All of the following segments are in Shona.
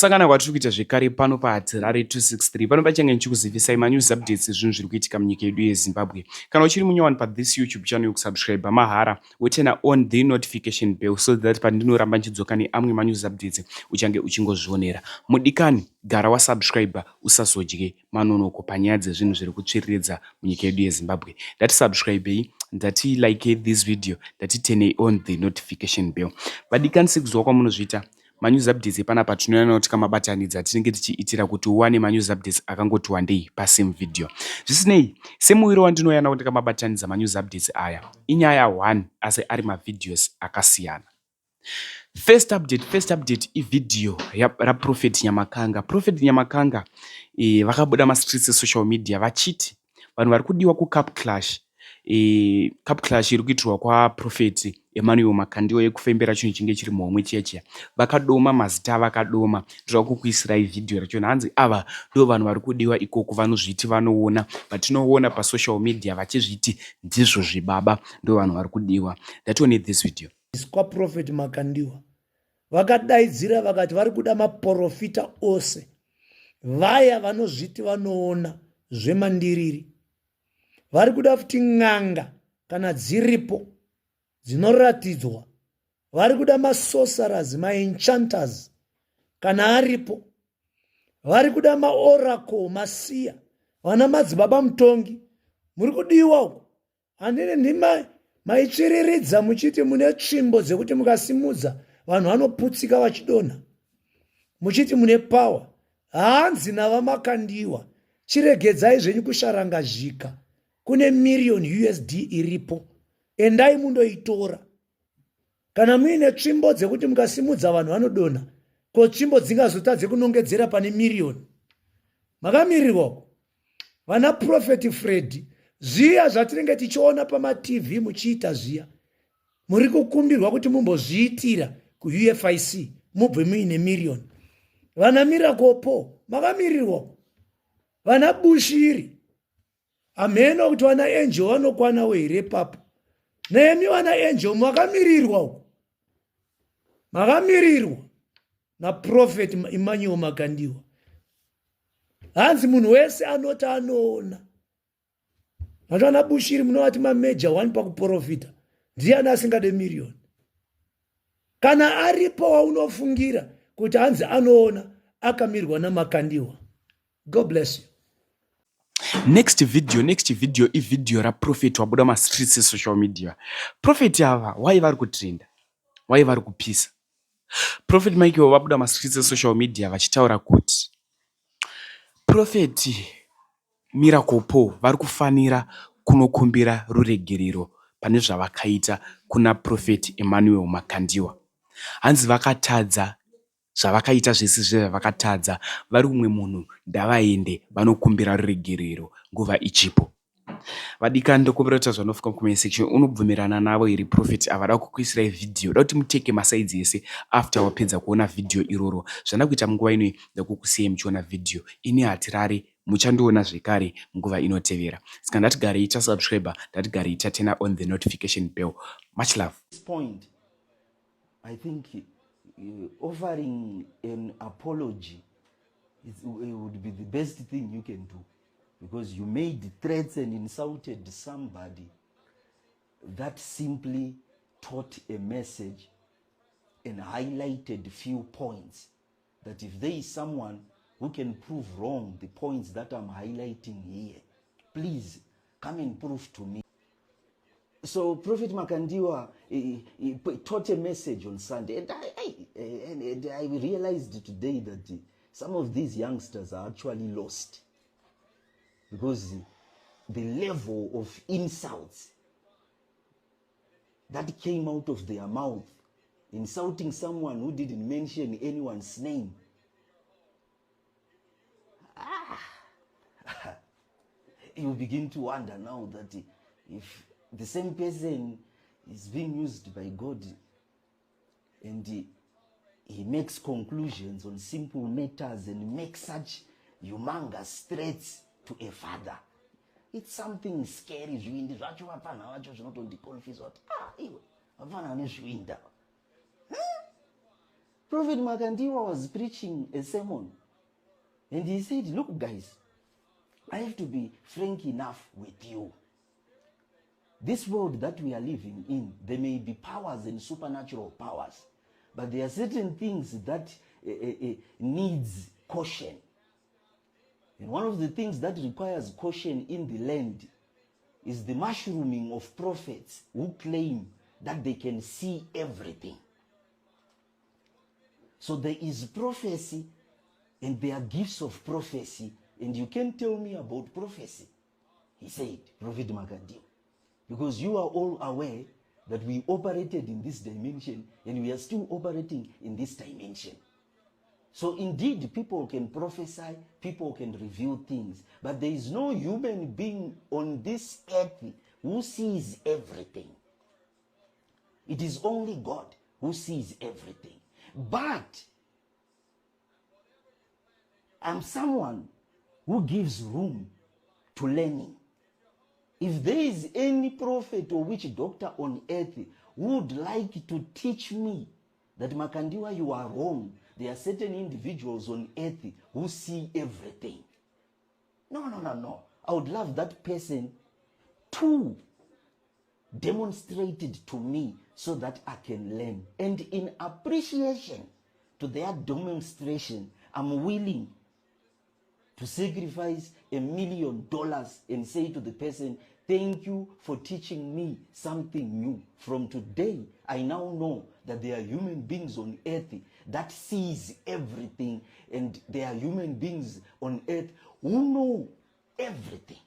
kusangana kwatiri kuita zvekare pano pahatirare 263 pano pachange ndichikuzivisai manews updates ezvinhu zviri kuitika munyika yedu yezimbabwe. Kana uchiri munyowani pathis youtube channel yokusubscribe mahara wotena on the notification bell so that pandinoramba nchidzoka neamwe manews updates uchange uchingozvionera. Mudikani gara wasubscribe usazodye manonoko panyaya dzezvinhu zviri kutsviriridza munyika yedu yezimbabwe. Ndatisubscribei, ndatilike this video, ndatitenei on the notification bell. Vadikani sekuzwa kwamunozviita manews updates epanapa tinoona kuti kamabatanidza tinenge tichiitira kuti uwane manews updates akangoti wandei pasame video. Zvisinei, semuwiro wandinoyana kuti kamabatanidza manews updates aya inyaya 1 asi ari mavideos akasiyana. First update ivideo raProphet Nyamakanga. Prophet Nyamakanga vakabuda mastreets esocial media vachiti vanhu vari kudiwa kucup clash. Cup clash iri kuitirwa kwaProphet Makandiwa yekufembera chinhu chinge chiri muhomwe chiya vakadoma mazita vakadoma. Ndinoda kukuisirai vhidhiyo rachona. Hanzi ava ndo vanhu vari kudiwa ikoko, vanozviti vanoona vatinoona pasocial media vachizviti ndizvo zvibaba, ndo vanhu vari kudiwa. Ndatione this video. kwaProphet Makandiwa vakadaidzira vakati vari kuda maprofita ose vaya vanozviti vanoona zvemandiriri, vari kuda futi n'anga kana dziripo dzinoratidzwa, vari kuda masorcerers, maenchanters kana aripo, vari kuda maoracle, masiya, vana madzibaba mutongi. Muri kudiwa uko. Handine ndima maitsviriridza muchiti mune tsvimbo dzekuti mukasimudza vanhu vanoputsika vachidonha, muchiti mune power. Hanzi navamakandiwa chiregedzai zvenyu kusharangazvika. Kune million USD iripo, endai mundoitora. Kana muine tsvimbo dzekuti mukasimudza vanhu vanodonha, ko tsvimbo dzingazotadze kunongedzera pane million. Makamirirwako vana Prophet T Freddy, zviya zvatinenge tichiona pamaTV muchiita zviya, muri kukumbirwa kuti mumbozviitira kuUFIC mubve muine million. Vana Miracle Poul makamirirwako, vana Bushiri ameno kuti vana angel vanokwana here papo. Nemi vana angel makamirirwa uko, makamirirwa naProphet Makandiwa. Hanzi munhu wese anoti anoona. Vana Bushiri munovati mameja 1 pakuprofita, ndiani asingade million? Kana aripo waunofungira kuti hanzi anoona akamirwa naMakandiwa. God bless you. Next video ivideo raProphet wabuda mastreets esocial media. Prophet ava why vari kutrenda, why vari kupisa. Prophet Maihwe wabuda mastreets esocial media vachitaura kuti Prophet Miracle Poul vari kufanira kunokumbira ruregerero pane zvavakaita kuna Prophet Makandiwa. Hanzi vakatadza zvavakaita zvese zvavakatadza, vari umwe munhu ndavaende vanokumbira ruregerero nguva ichipo. Vadikani ndokumbira kuti zvanofuka mucomment section unobvumirana navo iri Prophet avada kukuisirai vhidhiyo. Da kuti muteke masaidzi ese after wapedza kuona vhidhiyo iroro. Zvanda kuita munguva inoi ndakukusiyai muchiona vhidhiyo. Ini hatirare, muchandoona zvekare munguva inotevera. Saka ndatigarei tasubscribe, ndatigarei tatena on the notification bell. Much love. At this point, I think offering an apology would be the best thing you can do, because you made threats and insulted somebody that simply taught a message and highlighted few points that if there is someone who can prove wrong the points that I'm highlighting here, please come and prove to me. So Prophet Makandiwa he taught a message on Sunday, and I realized today that some of these youngsters are actually lost, because the level of insults that came out of their mouth, insulting someone who didn't mention anyone's name. You begin to wonder now that if the same person is being used by God and he makes conclusions on simple matters and makes such humongous threats to a father, it's something scary. Zvindi zvacho vapana vacho zvinotondiconfuse kuti iwe vapana nezvinda. Prophet Makandiwa was preaching a sermon, and he said, look guys, I have to be frank enough with you. This world that we are living in, there may be powers and supernatural powers, but there are certain things that needs caution. And one of the things that requires caution in the land is the mushrooming of prophets who claim that they can see everything. So there is prophecy and there are gifts of prophecy, and you can't tell me about prophecy, he said, Prophet Makandiwa. Because you are all aware that we operated in this dimension and we are still operating in this dimension. So indeed, people can prophesy, people can reveal things, but there is no human being on this earth who sees everything. It is only God who sees everything. But I'm someone who gives room to learning. If there is any prophet or witch doctor on earth who would like to teach me that Makandiwa, you are wrong, there are certain individuals on earth who see everything. No. I would love that person to demonstrate it to me so that I can learn. And in appreciation to their demonstration, I'm willing to sacrifice $1 million and say to the person, thank you for teaching me something new. From today, I now know that there are human beings on earth that sees everything, and there are human beings on earth who know everything.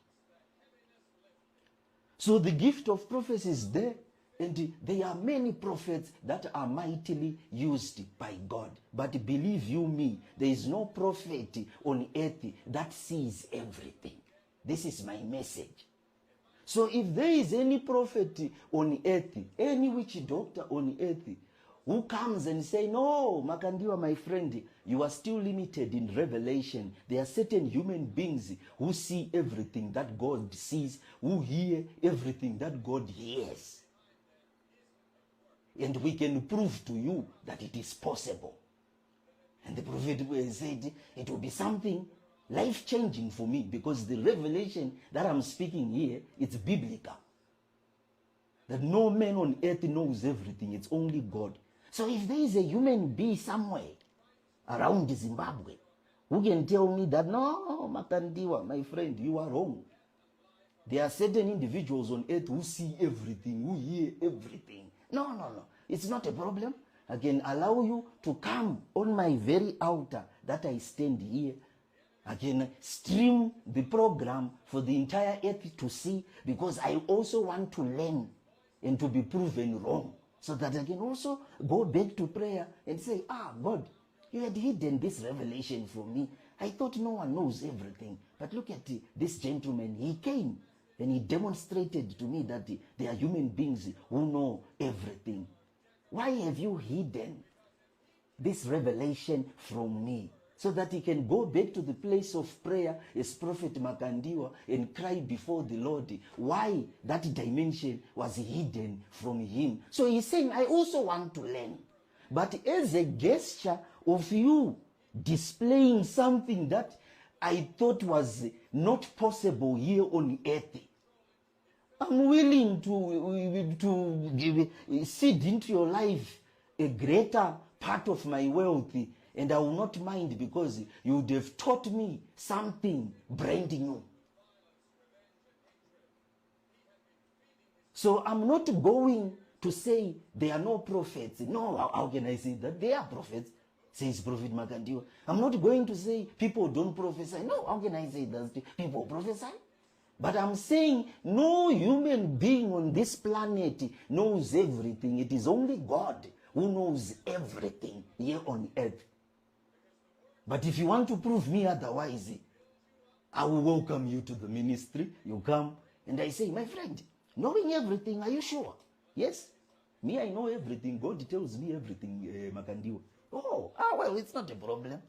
So the gift of prophecy is there, and there are many prophets that are mightily used by God. But believe you me, there is no prophet on earth that sees everything. This is my message. So if there is any prophet on earth, any witch doctor on earth, who comes and say, no, Makandiwa, my friend, you are still limited in revelation. There are certain human beings who see everything that God sees, who hear everything that God hears. And we can prove to you that it is possible. And the prophet said, it will be something life-changing for me, because the revelation that I'm speaking here, it's biblical. That no man on earth knows everything, it's only God. So if there is a human being somewhere around Zimbabwe who can tell me that, no, Makandiwa, my friend, you are wrong. There are certain individuals on earth who see everything, who hear everything. No. It's not a problem. I can allow you to come on my very altar that I stand here. I can stream the program for the entire earth to see, because I also want to learn and to be proven wrong, so that I can also go back to prayer and say, God, you had hidden this revelation from me. I thought no one knows everything. But look at this gentleman. He came and he demonstrated to me that there are human beings who know everything. Why have you hidden this revelation from me? So that he can go back to the place of prayer as Prophet Makandiwa and cry before the Lord why that dimension was hidden from him. So he's saying, I also want to learn. But as a gesture of you displaying something that I thought was not possible here on earth, I'm willing to give, seed into your life a greater part of my wealth. And I will not mind, because you would have taught me something brand new. So I'm not going to say there are no prophets. No, how can I say that? There are prophets, says Prophet Makandiwa. I'm not going to say people don't prophesy. No, how can I say that people prophesy? But I'm saying no human being on this planet knows everything. It is only God who knows everything here on earth. But if you want to prove me otherwise, I will welcome you to the ministry. You come and I say, my friend, knowing everything, are you sure? Yes. Me, I know everything. God tells me everything, Makandiwa. Well, it's not a problem.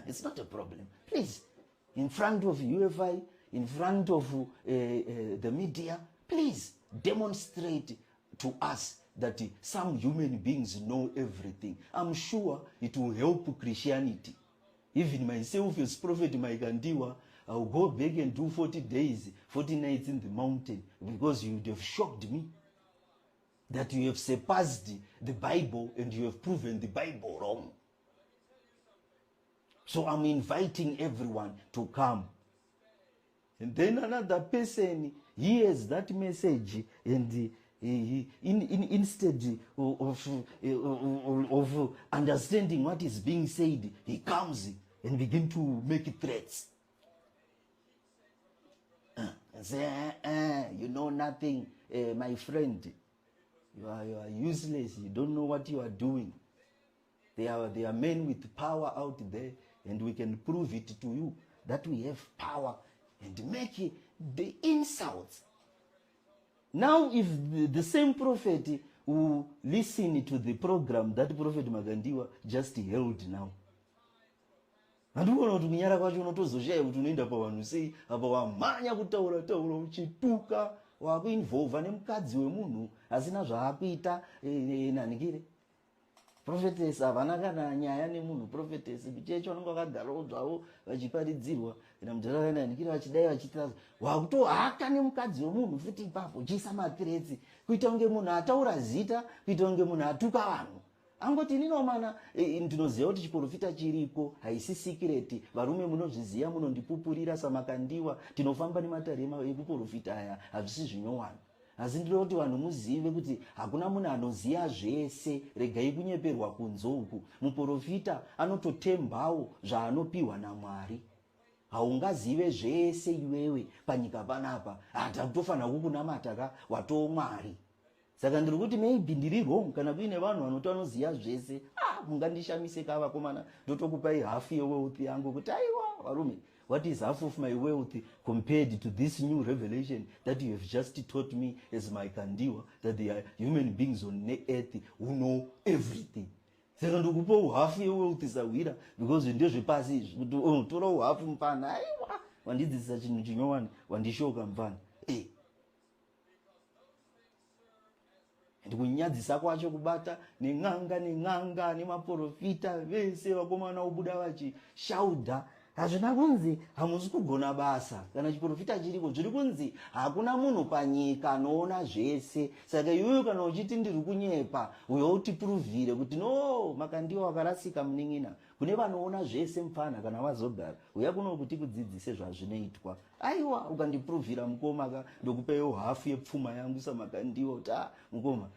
It's not a problem. Please, in front of UFI, in front of the media, please demonstrate to us that some human beings know everything. I'm sure it will help Christianity. Even myself as Prophet Makandiwa, I'll go back and do 40 days, 40 nights in the mountain, because you would have shocked me that you have surpassed the Bible and you have proven the Bible wrong. So I'm inviting everyone to come. And then another person hears that message, and instead of understanding what is being said, he comes and begins to make threats. And say, you know nothing, my friend. You are useless. You don't know what you are doing. There are men with power out there, and we can prove it to you that we have power, and make the insults. Now, if the same prophet who listened to the program that Prophet Makandiwa just held now, handikuona kuti kunyara kwacho unotozoshaya kuti unoenda pavanhu sei apa wamhanya kutaura uchituka wakuinvolva nemukadzi wemunhu asina zvaakuita nanikire prophetess havana kana nyaya nemunhu prophetess kuchecho vanenge vakagarawo zvavo vachiparidzirwa kana mudhara vananikire vachidai vachita wakutohaka nemukadzi wemunhu futi ipapo uchiisa mathiretsi kuita kunge munhu ataura zita kuita kunge munhu atuka vanhu angoti ninomana ndinoziva kuti chiprofita chiriko haisi sikireti varume munozviziva munondipupurira saMakandiwa tinofamba nematarema ekuprofita aya hazvisi zvinyowana asi ndinoda kuti vanhu muzive kuti hakuna munhu anoziva zvese regai kunyeperwa kunzo uku muprofita anototembawo zvaanopiwa naMwari haungazive zvese iwewe panyika panapa hatakutofanira kukunamata watoMwari saka ndiri kuti maybe ndiri wrong kana kuine vanhu vanoziva zvese mungandishamise kavakomana ndotokupai half yewealth yangu kuti aiwa varume what is half of my wealth compared to this new revelation that you have just taught me as Makandiwa that there are human beings on the earth who know everything. Saka ndokupawo half yewealth sawira because ndezvepasi izvi kuti torawo half mupana aiwa wandidzidzisa chinhu chinyowani wandishoka mupana ndikunyadzisa kwacho kubata neng'anga nemaprofita vese vakomana obuda vachishaudha hazvina kunzi hamusi kugona basa kana chiprofita chiriko zviri kunzi hakuna munhu panyika anoona zvese saka iwewe kana uchiti ndiri kunyepa uyo utipuruvhire kuti no Makandiwa wakarasika munin'ina kune vanoona zvese mupfana kana vazogara uya kuno kuti kudzidzise zvazvinoitwa aiwa ukandipuruvhira mukoma ndokupaiwo half yepfuma yangu saMakandiwa kuti mukoma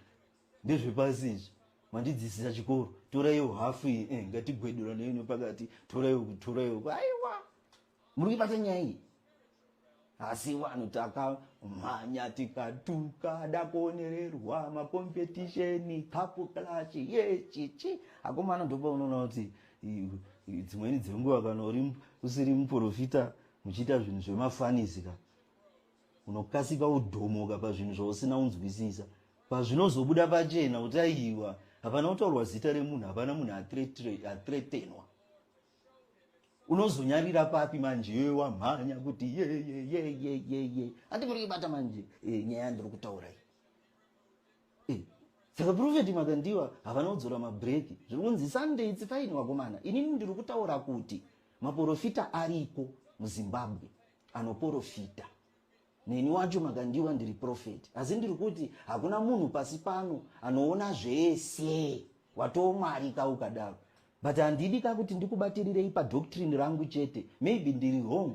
ndezvepasi izvi mandidzidzisa chikoro toraiwo half iyi ngatigwedura neino pakati toraiwo aiwa muri kuibata nyaya iyi asi vanhu takamhanya tikatuka dakuonererwa makompetisheni kapu klachi yechichi akomana ndopa unoona kuti dzimweni dzenguva kana usiri muprofita muchiita zvinhu zvemafanizika unokasika udhomoka pazvinhu zvausina unzwisisa pazvinozobuda pachena kuti aiwa hapana kutaurwa zita remunhu hapana munhu atretenwa unozonyarira papi manje iwe wamhanya kuti ye handikuri kuibata manje nyaya yandiri kutaura iyi saka Prophet Makandiwa havana kudzora mabhreki zviri kunzi Sunday it's fine wakomana inini ndiri kutaura kuti maprofita ariko muZimbabwe anoprofita neni wacho Makandiwa ndiri prophet asi ndiri kuti hakuna munhu pasi pano anoona zvese watoMwari kaukadaro but handidi kakuti ndikubatirire padoctrine rangu chete maybe ndiri wrong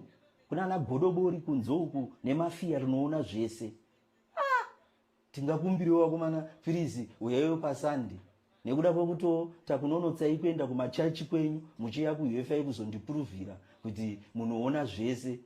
kuna ana godobori kunzo uku nemafia rinoona zvese tingakumbiriwo wakomana please uyaiwo paSunday nekuda kwekuti takunonotsai kuenda kumachachi kwenyu muchiya kuUFI kuzondipuruvhira kuti munoona zvese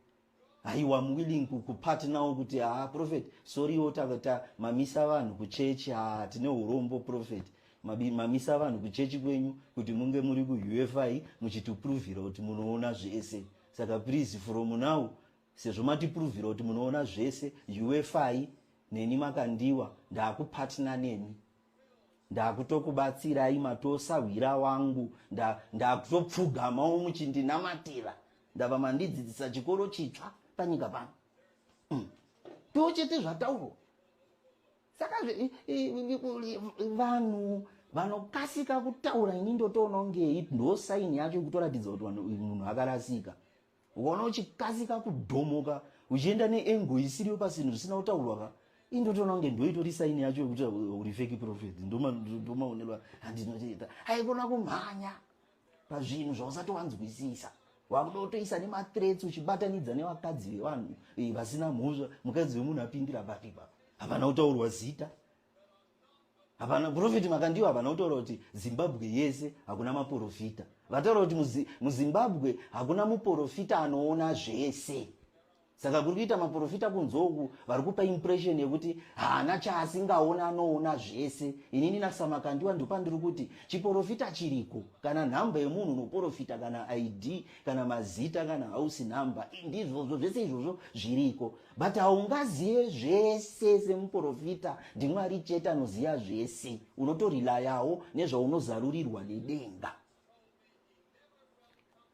aiwa willing kupartnawo kuti prophet sorry takata mamisa vanhu kuchechi tine urombo prophet mamisa vanhu kuchechi kwenyu kuti munge muri kuUFI muchitipuruvhira kuti munoona zvese saka please from now sezvo matipuruvhira kuti munoona zvese UFI neni Makandiwa ndakupartner neni ndakutokubatsirai matosahwira wangu ndakutopfugamawo muchindinamatira ndava mandidzidzisa chikoro chitsva panyika pano tochete zvataurwa saka vanhu vanokasika kutaura ini ndotoona ngei ndo saini yacho kutoratidza kuti munhu akarasika. Ukaona uchikasika kudhomoka uchienda neengo isiriyo pasinhu zvisina kutaurwa ka indotoona kunge ndoitori saini yacho yekuti uri fake prophet. Ndomaonelwa handinotoita haikona kumhanya pazvinhu zvausatowanzwisisa. Wakuda kutoisa nemathreats uchibatanidza nevakadzi vevanhu vasina mhosva. Mukadzi wemunhu apindira papipa hapana kutaurwa zita. Hapana Prophet Makandiwa hapana kutaura kuti Zimbabwe yese hakuna maprofita. Vataura kuti muZimbabwe hakuna muprofita anoona zvese. Saka kuri kuita maprofita kunzoku vari kupa impression yekuti hana chaasingaona anoona zvese. Inini naSamakandiwa ndopandiri kuti chiprofita chiriko kana nhamba yemunhu unoprofita kana ID kana mazita kana house number ndizvo zvese izvozvo zviriko. But haungazive zvese semuprofita ndiMwari chete anoziva zvese. Unotorilayawo nezvaunozarurirwa nedenga.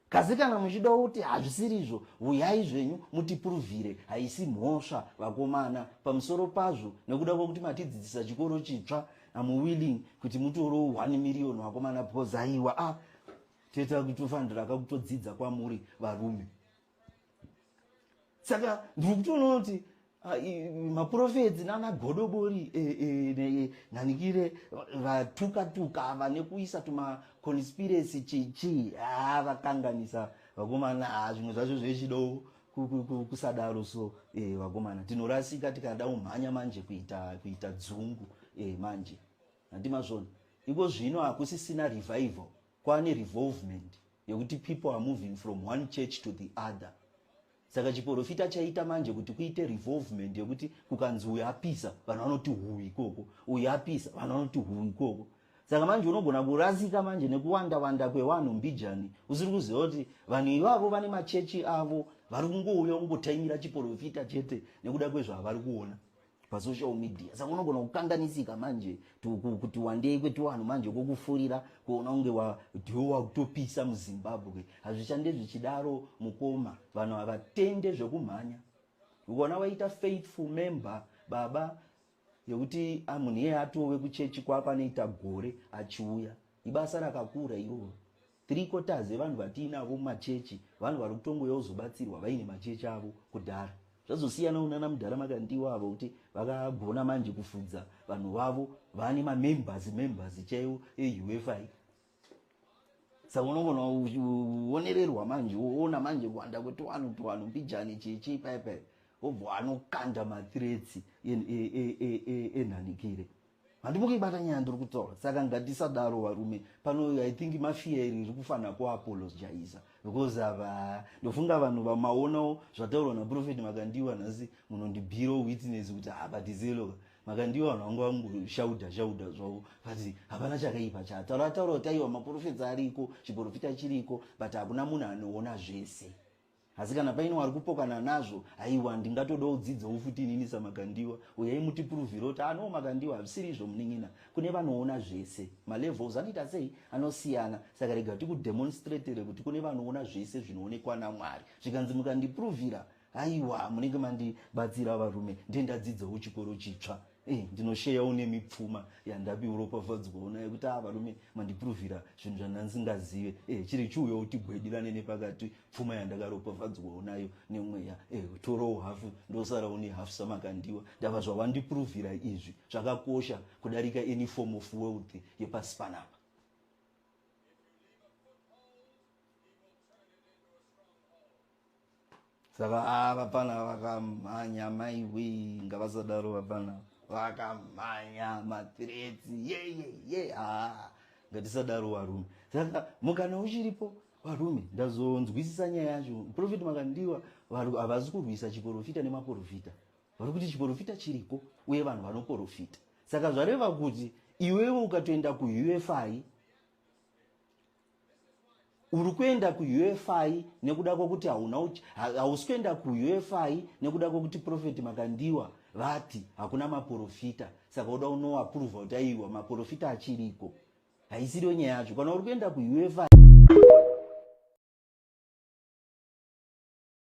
Kasi kana muchida kuti hazvisirizvo uyai zvenyu mutipuruvhire haisi mhosva vakomana pamusoro pazvo nekuda kwokuti matidzidzisa chikoro chitsva I'm willing kuti mutoro 1 million vakomana because aiwa teta kutofanira kakutodzidza kwamuri varume. Saka ndiri kutoona kuti maprofeti nanagodobori nanikire vatuka vane kuisa tuma conspiracy chichi vakanganisa vakomana zvimwe zvacho zvechido kusadaro. So vakomana tinorasika tikada umhanya manje kuita dzungu manje handimazvona iko zvino hakusisina revival kwane revolvement yekuti people are moving from one church to the other. Saka chiprofita chaita manje kuti kuite revolvement yekuti kukanzi uyu apisa vanhu vanoti hu ikoko, uyu apisa vanhu vanoti hu ikoko. Saka manje unogona kurasika manje nekuwanda kwevanhu mbijani usiri kuziva kuti vanhu ivavo vane machechi avo vari kungouya kungotaimira chiprofita chete nekuda kwezvavari kuona pasocial media. Saka unogona kukanganisika manje kuti wandei kwetu vanhu manje kokufurira kuona kunge ndiwo wakutopisa muZimbabwe. Hazvichande zvichidaro mukoma vanhu havatende zvekumhanya. Ukaona waita faithful member baba yekuti munhu iye atove kuchechi kwako anoita gore achiuya ibasa rakakura iroro. 3/4 evanhu vatiinavo mumachechi vanhu vari kutongoya kuzobatsirwa vaine machechi avo kudhara. Zvazosiyana unana mudhara Makandiwa avo kuti vakagona manje kufudza vanhu vavo vane mamembers chaiwo UFI. Saka unogona uonererwa manje uona manje kuwanda kweti vanhu mbijani chichi pepe obva anokanda mathreats enhanikire. Handimukibata nyaya ndiri kutaura. Saka ngatisadaro varume pano I think mafia iri kufanira kuapologiza because ndofunga vanhu vamaonawo zvataurwa naProphet Makandiwa nhasi munondibhiro witness kuti batizelo Makandiwa vanhu vangoshauda zvavo but hapana chakaipa chataura kuti aiwa maprofeti ariko chiprofita chiriko but hakuna munhu anoona zvese. Asi kana paine wari kupokana nazvo aiwa ndingatoda kudzidzawo futi inini saMakandiwa uyai mutipuruvhire kuti Makandiwa hazvisirizvo munin'ina kune vanoona zvese. Malevels anoita sei anosiyana. Saka rega tikudemonstratere kuti kune vanoona zvese zvinoonekwa naMwari. Zvikanzi mukandipuruvhira aiwa munenge mandibatsira varume ndendadzidzawo chikoro chitsva. Ndinosheyawo nemipfuma yandapi uropafadzwa ona yekuti varume mandipuruvhira zvinhu zvandandingazive chiri chiuya kuti gwedilane nepakati pfuma yandakaropafadzwa onayo nemweya torowo hafu ndosarawo nehafu saMakandiwa. Ndava zvawandipuruvhira izvi zvakakosha kudarika any form of wealth yepasi panapa. Saka vapana vakamhanya Maihwe ngavasadaro vapana vakamhanya mathreats ngatisadaro varume. Saka mukana uchiripo varume ndazonzwisisa nyaya yacho. Prophet Makandiwa havasi kurwisa chiprofita nemaprofita. Vari kuti chiprofita chiriko uye vanhu vanoprofita. Saka zvareva kuti iwewe ukatoenda kuUFI uri kuenda kuUFI nekuda kwokuti hausi kuenda kuUFI nekuda kwokuti Prophet Makandiwa vati hakuna maprofita. Saka uda unoapprova kuti aiwa maprofita achiriko. Haisiriyo nyaya yacho. Kana uri kuenda kuUFI